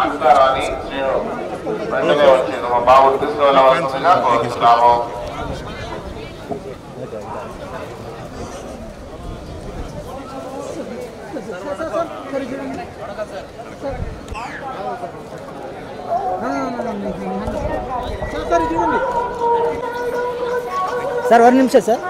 అధికారాన్ని నేను వెంటనే వచ్చి మా బాబు తీసుకువెళ్ళవలసిందిగా కోరుతున్నాము. సార్ 1 నిమిషం సార్.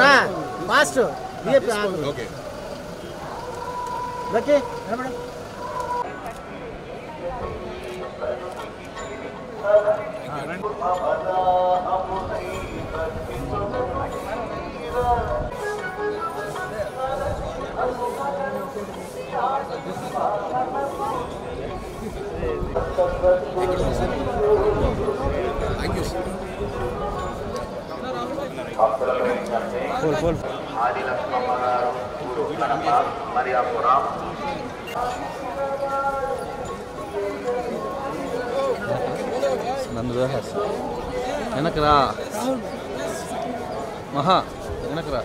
రా ఫాస్ట్. ఓకే ఓకే ఆది లక్ష్మమ్మ గారు మరియాపురం. నన్ను వెనకరా మహా వెనకరా.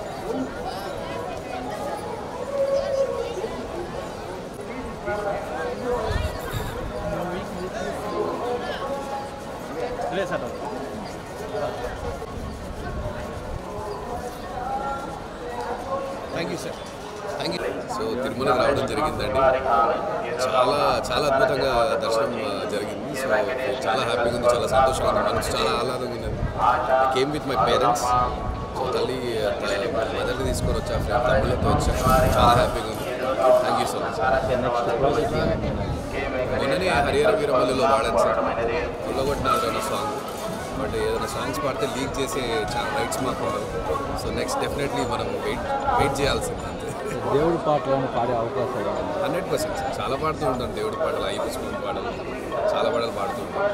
Thank you sir. Thank you. So తిరుమలకు రావడం జరిగిందండి. చాలా అద్భుతంగా దర్శనం జరిగింది. సో చాలా హ్యాపీగా ఉంది, చాలా సంతోషంగా ఉంది, మనసు చాలా ఆహ్లాదంగా ఉంది. I came with my parents. So మదర్ని తీసుకొని వచ్చా, ఫ్రెండ్ తమ్ముళ్ళతో వచ్చా, చాలా హ్యాపీగా ఉంది. Thank you so much. మొన్ననే హరిహర వీరమల్లిలో వాడాను సార్. పుల్లగొట్టిన సాంగ్. బట్ ఏదైనా సాంగ్స్ పాడితే లీక్ చేసే రైట్స్ మాకు ఉండవు. సో నెక్స్ట్ డెఫినెట్లీ మనం వెయిట్ చేయాల్సింది. అంతే. దేవుడి పాటలను పాడే అవకాశాలు 100% చాలా పాడుతూ ఉంటాను. దేవుడి పాటలు, అయ్యప్ప స్కూల్ పాటలు, చాలా పాటలు పాడుతూ ఉంటాను.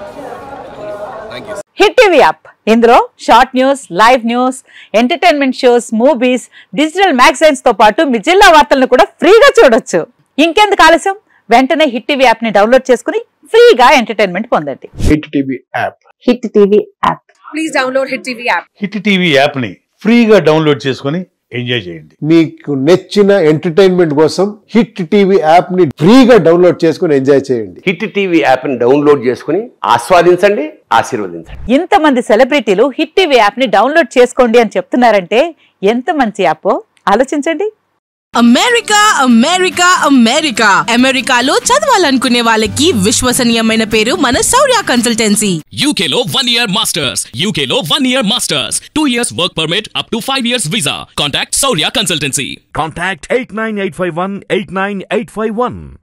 Thank you. Hit TV app, ఇందులో short news, live news, entertainment shows, movies, digital magazines తో పాటు మీ జిల్లా వార్తలను కూడా ఫ్రీగా చూడొచ్చు. ఇంకెందుకు ఆలస్యం, వెంటనే హిట్ టీవీ యాప్ ని డౌన్లోడ్ చేసుకుని ఫ్రీగా ఎంటర్టైన్మెంట్ పొందండి. Hit TV app. Hit TV app. Please download hit TV app. Hit TV app ని ఫ్రీగా డౌన్లోడ్ చేసుకుని ఎంజాయ్ చేయండి. మీకు నచ్చిన ఎంటర్టైన్మెంట్ కోసం హిట్ టీవీ యాప్ ని ఫ్రీగా డౌన్లోడ్ చేసుకుని ఎంజాయ్ చేయండి. హిట్ టీవీ యాప్ ని డౌన్లోడ్ చేసుకుని ఆస్వాదించండి, ఆశీర్వదించండి. ఇంతమంది సెలబ్రిటీలు హిట్ టీవీ యాప్ ని డౌన్లోడ్ చేసుకోండి అని చెప్తున్నారంటే ఎంత మంచి యాప్ ఆలోచించండి. అమెరికా అమెరికా అమెరికా అమెరికాలో చదవాలనుకునే వాళ్ళకి విశ్వసనీయమైన పేరు మన శౌర్య కన్సల్టెన్సీ. UK లో 1 year masters, UK లో 1 year masters, 2 years work permit up to 5 years visa. Contact Saurya Consultancy. Contact 89851 89851.